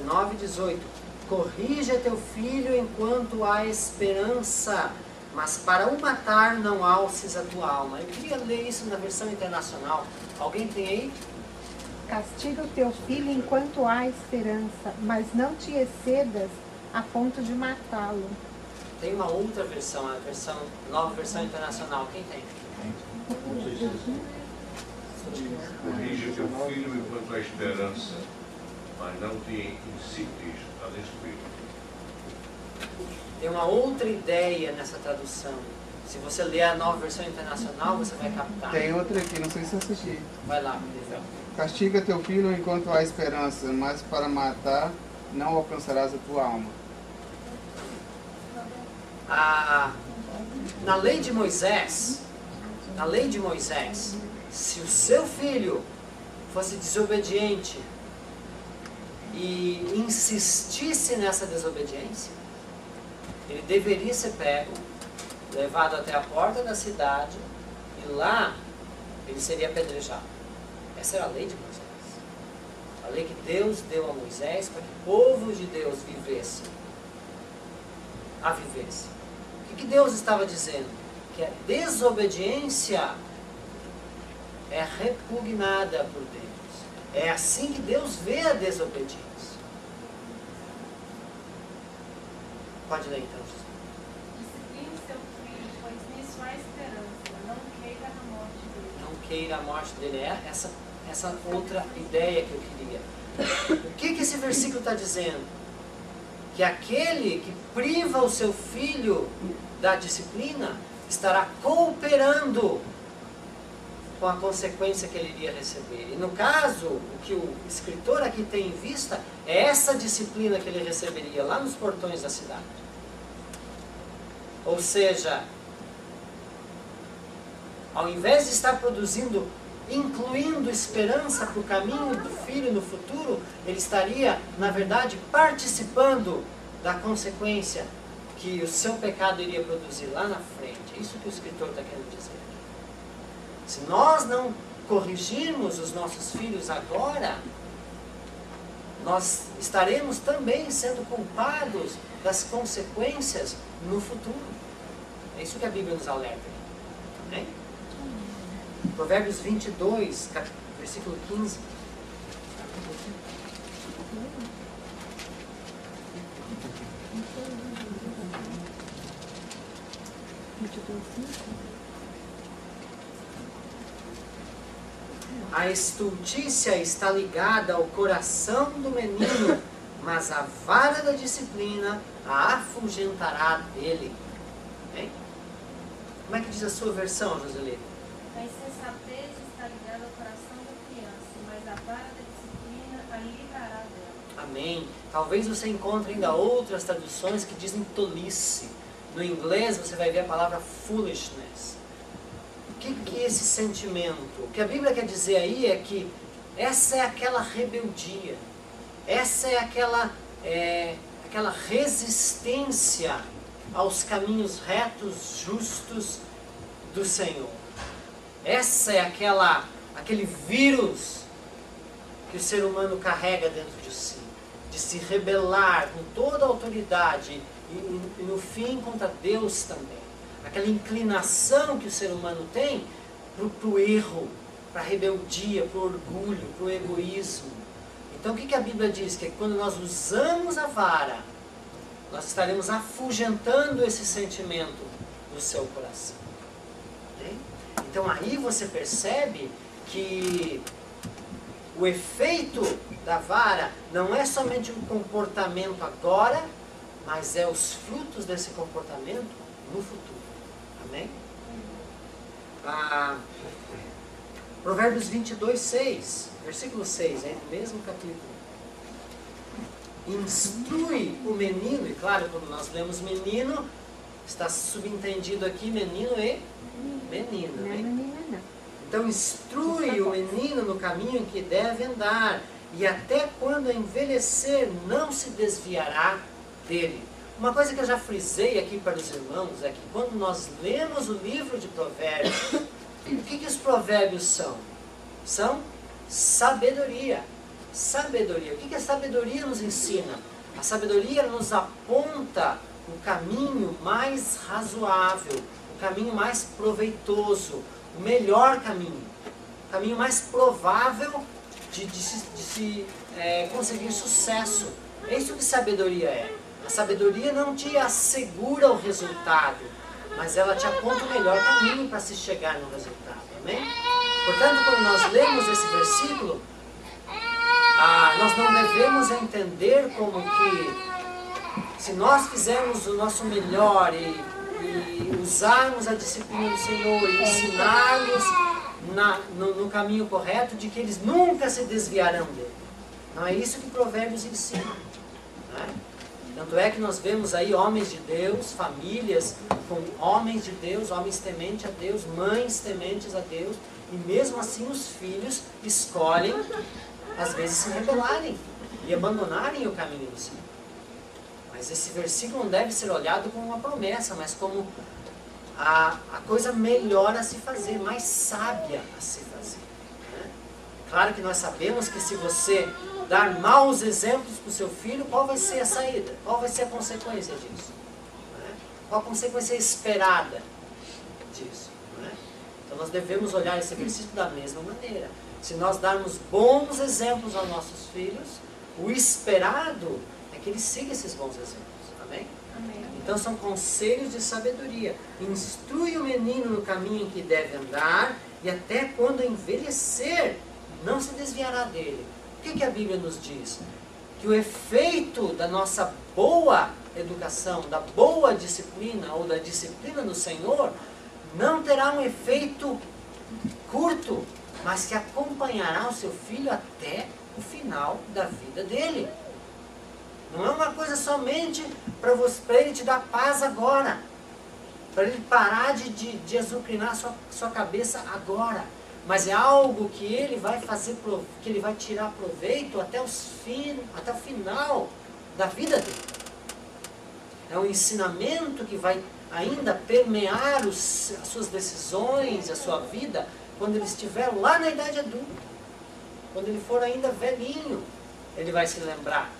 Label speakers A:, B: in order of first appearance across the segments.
A: 19:18. Corrija teu filho enquanto há esperança, mas para o matar não alces a tua alma. Eu queria ler isso na versão internacional. Alguém tem aí?
B: Castiga o teu filho enquanto há esperança, mas não te excedas a ponto de matá-lo.
A: Tem uma outra versão, a versão, nova versão internacional. Quem tem?
C: Corrija teu filho enquanto há esperança, mas não te incites a destruir.
A: Tem uma outra ideia nessa tradução. Se você ler a nova versão internacional, você vai captar.
D: Tem outra aqui, não sei se eu assisti.
A: Vai lá, Pedro.
D: Castiga teu filho enquanto há esperança, mas para matar não alcançarás a tua alma.
A: Na lei de Moisés, se o seu filho fosse desobediente e insistisse nessa desobediência, ele deveria ser pego, levado até a porta da cidade e lá ele seria apedrejado. Essa era a lei de Moisés. A lei que Deus deu a Moisés para que o povo de Deus vivesse. O que Deus estava dizendo? Que a desobediência é repugnada por Deus. É assim que Deus vê a desobediência. Pode ler então, Jesus.
E: Discipline seu filho, pois nisso há esperança. Não queira a morte dele.
A: Não queira a morte dele. É essa outra ideia que eu queria. O que esse versículo está dizendo? Que aquele que priva o seu filho da disciplina estará cooperando com a consequência que ele iria receber. E no caso, o que o escritor aqui tem em vista é essa disciplina que ele receberia lá nos portões da cidade. Ou seja, ao invés de estar produzindo, incluindo esperança para o caminho do filho no futuro, ele estaria, na verdade, participando da consequência que o seu pecado iria produzir lá na frente. É isso que o escritor está querendo dizer. Se nós não corrigirmos os nossos filhos agora, nós estaremos também sendo culpados das consequências no futuro. É isso que a Bíblia nos alerta. Né? Provérbios 22, versículo 15. A estultícia está ligada ao coração do menino, mas a vara da disciplina a afugentará dele. Hein? Como é que diz a sua versão, Joselito?
E: A insensatez está ligada ao coração da criança, mas a vara da disciplina a livrará dela.
A: Amém. Talvez você encontre ainda outras traduções que dizem tolice. No inglês você vai ver a palavra foolishness. O que é esse sentimento? O que a Bíblia quer dizer aí é que essa é aquela rebeldia. Essa é aquela resistência aos caminhos retos, justos do Senhor. Essa é aquele vírus que o ser humano carrega dentro de si, de se rebelar com toda a autoridade e no fim contra Deus também. Aquela inclinação que o ser humano tem para o erro, para a rebeldia, para o orgulho, para o egoísmo. Então o que a Bíblia diz? Que quando nós usamos a vara, nós estaremos afugentando esse sentimento do seu coração. Okay? Então aí você percebe que o efeito da vara não é somente um comportamento agora, mas é os frutos desse comportamento no futuro. Amém? Provérbios 22, 6, versículo 6, no mesmo capítulo. Instrui o menino, e claro, quando nós lemos menino, está subentendido aqui menino e menina.
B: Não é
A: Né?
B: menina, não.
A: Então instrui o menino no caminho em que deve andar, e até quando envelhecer não se desviará dele. Uma coisa que eu já frisei aqui para os irmãos é que quando nós lemos o livro de Provérbios, o que os provérbios são? São sabedoria. sabedoria. O que a sabedoria nos ensina? A sabedoria nos aponta o caminho mais razoável, o caminho mais proveitoso, o melhor caminho, o caminho mais provável de se conseguir sucesso. É isso que sabedoria é. A sabedoria não te assegura o resultado, mas ela te aponta o melhor caminho para se chegar no resultado. Amém? Portanto, quando nós lemos esse versículo, nós não devemos entender como que se nós fizermos o nosso melhor e usarmos a disciplina do Senhor e ensinarmos no caminho correto, de que eles nunca se desviarão dele. Não é isso que Provérbios ensina. Né? Tanto é que nós vemos aí homens de Deus, famílias com homens de Deus, homens tementes a Deus, mães tementes a Deus, e mesmo assim os filhos escolhem, às vezes, se rebelarem e abandonarem o caminho do Senhor. Mas esse versículo não deve ser olhado como uma promessa, mas como a coisa melhor a se fazer, mais sábia a se fazer. Né? Claro que nós sabemos que se você dar maus exemplos para o seu filho, qual vai ser a saída? Qual vai ser a consequência disso? Né? Qual a consequência esperada disso? Né? Então nós devemos olhar esse versículo da mesma maneira. Se nós darmos bons exemplos aos nossos filhos, o esperado é que eles sigam esses bons exemplos. Amém?
E: Amém.
A: Então são conselhos de sabedoria. Instrui o menino no caminho em que deve andar, e até quando envelhecer, não se desviará dele. O que a Bíblia nos diz? Que o efeito da nossa boa educação, da boa disciplina ou da disciplina do Senhor, não terá um efeito curto, mas que acompanhará o seu filho até o final da vida dele. Não é uma coisa somente para ele te dar paz agora, para ele parar de azucrinar sua cabeça agora. Mas é algo que ele vai fazer, que ele vai tirar proveito até o final da vida dele. É um ensinamento que vai ainda permear as suas decisões, a sua vida, quando ele estiver lá na idade adulta. Quando ele for ainda velhinho, ele vai se lembrar.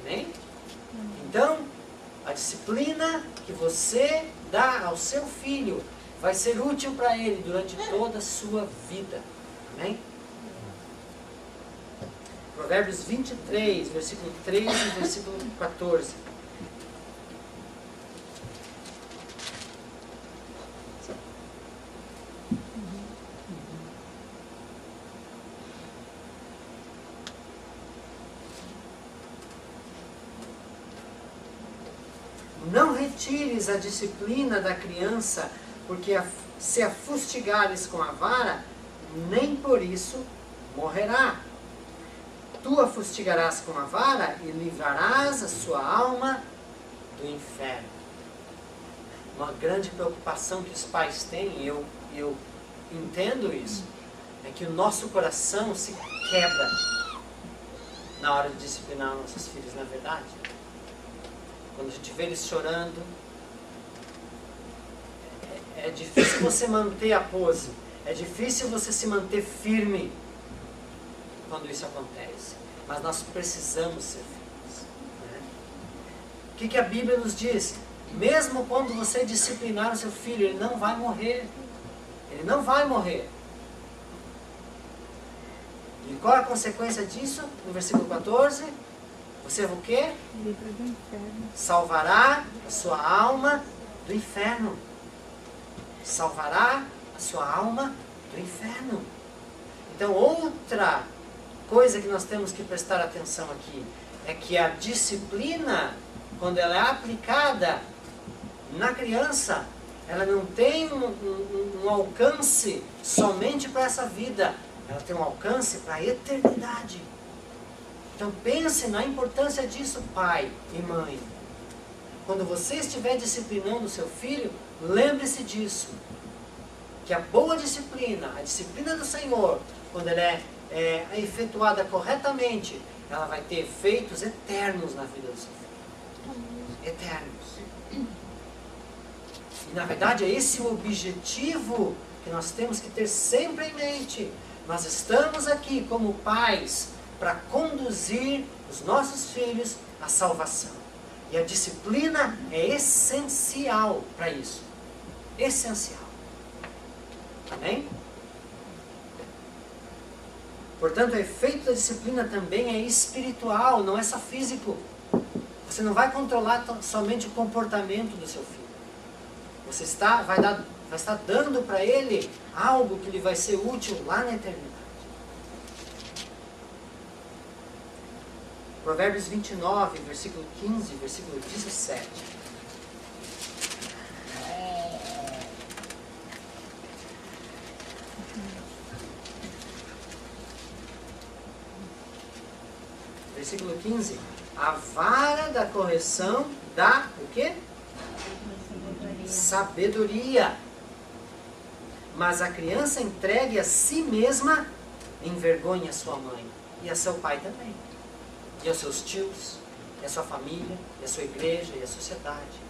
A: Amém? Então, a disciplina que você dá ao seu filho vai ser útil para ele durante toda a sua vida. Amém? Provérbios 23, versículo 13 e versículo 14. Não retires a disciplina da criança, porque se a fustigares com a vara, nem por isso morrerá. Tu a fustigarás com a vara e livrarás a sua alma do inferno. Uma grande preocupação que os pais têm, e eu entendo isso, é que o nosso coração se quebra na hora de disciplinar nossos filhos, não é verdade? Quando a gente vê eles chorando, é difícil você manter a pose, é difícil você se manter firme quando isso acontece. Mas nós precisamos ser firmes. Né? O que a Bíblia nos diz? Mesmo quando você disciplinar o seu filho, ele não vai morrer. Ele não vai morrer. E qual é a consequência disso? No versículo 14, você o quê?
B: Livre do inferno.
A: Salvará a sua alma do inferno. Salvará a sua alma do inferno. Então, outra coisa que nós temos que prestar atenção aqui é que a disciplina, quando ela é aplicada na criança, ela não tem um alcance somente para essa vida, ela tem um alcance para a eternidade. Então pense na importância disso, pai e mãe. Quando você estiver disciplinando o seu filho, lembre-se disso. Que a boa disciplina, a disciplina do Senhor, quando ela é efetuada corretamente, ela vai ter efeitos eternos na vida do seu filho. Eternos. E na verdade é esse o objetivo que nós temos que ter sempre em mente. Nós estamos aqui como pais para conduzir os nossos filhos à salvação. E a disciplina é essencial para isso. Essencial. Amém? Portanto, o efeito da disciplina também é espiritual, não é só físico. Você não vai controlar somente o comportamento do seu filho. Você vai estar dando para ele algo que lhe vai ser útil lá na eternidade. Provérbios 29, versículo 15, versículo 17. Versículo 15. A vara da correção dá o quê? Sabedoria. Mas a criança entregue a si mesma envergonha a sua mãe. E a seu pai também. E aos seus tios, e a sua família, e a sua igreja, e a sociedade.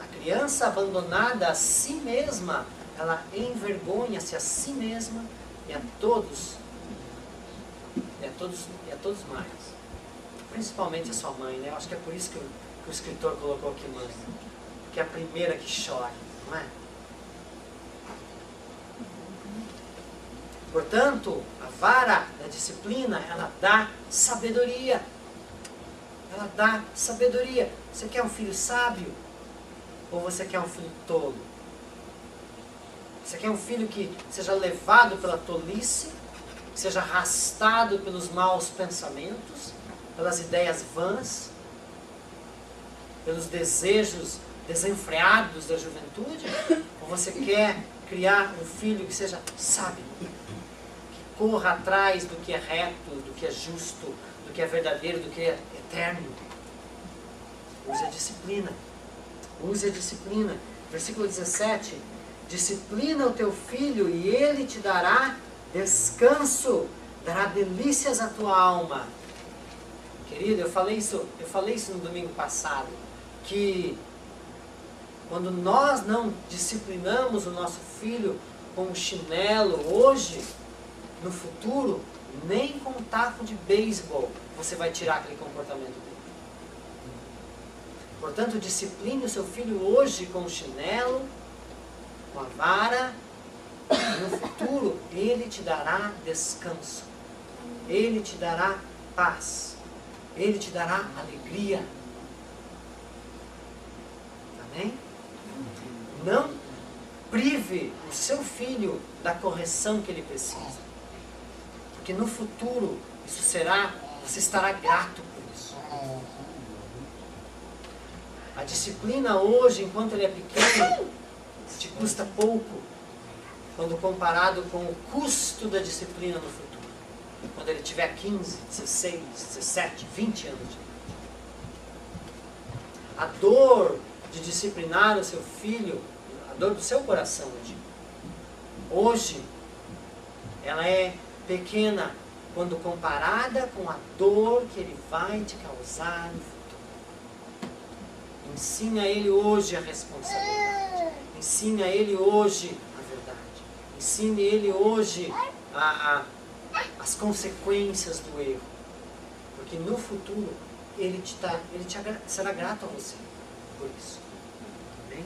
A: A criança abandonada a si mesma, ela envergonha-se a si mesma e a todos mais. Principalmente a sua mãe, né? Eu acho que é por isso que o escritor colocou aqui mãe. Que é a primeira que chora, não é? Portanto, a vara da disciplina, ela dá sabedoria. Ela dá sabedoria. Você quer um filho sábio? Ou você quer um filho tolo? Você quer um filho que seja levado pela tolice, que seja arrastado pelos maus pensamentos, pelas ideias vãs, pelos desejos desenfreados da juventude? Ou você quer criar um filho que seja sábio, que corra atrás do que é reto, do que é justo, do que é verdadeiro, do que é eterno? Use a disciplina. Use a disciplina. Versículo 17. Disciplina o teu filho e ele te dará descanso, dará delícias à tua alma. Querido, eu falei isso no domingo passado, que quando nós não disciplinamos o nosso filho com um chinelo hoje, no futuro, nem com um taco de beisebol você vai tirar aquele comportamento dele. Portanto, discipline o seu filho hoje com o chinelo, com a vara, e no futuro ele te dará descanso, ele te dará paz, ele te dará alegria. Amém? Não prive o seu filho da correção que ele precisa. Porque no futuro, você estará grato por isso. A disciplina hoje, enquanto ele é pequeno, te custa pouco, quando comparado com o custo da disciplina no futuro. Quando ele tiver 15, 16, 17, 20 anos de idade. A dor de disciplinar o seu filho, a dor do seu coração, eu digo, hoje, ela é pequena quando comparada com a dor que ele vai te causar no futuro. Ensine a ele hoje a responsabilidade. Ensine a ele hoje a verdade. Ensine ele hoje as consequências do erro. Porque no futuro ele será grato a você por isso. Amém?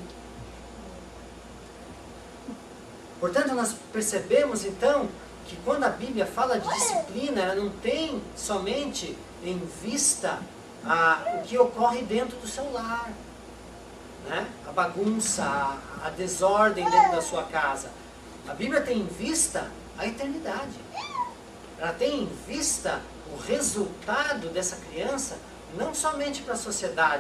A: Portanto, nós percebemos então que quando a Bíblia fala de disciplina, ela não tem somente em vista o que ocorre dentro do seu lar, né? A bagunça, a desordem dentro da sua casa. A Bíblia tem em vista a eternidade. Ela tem em vista o resultado dessa criança, não somente para a sociedade,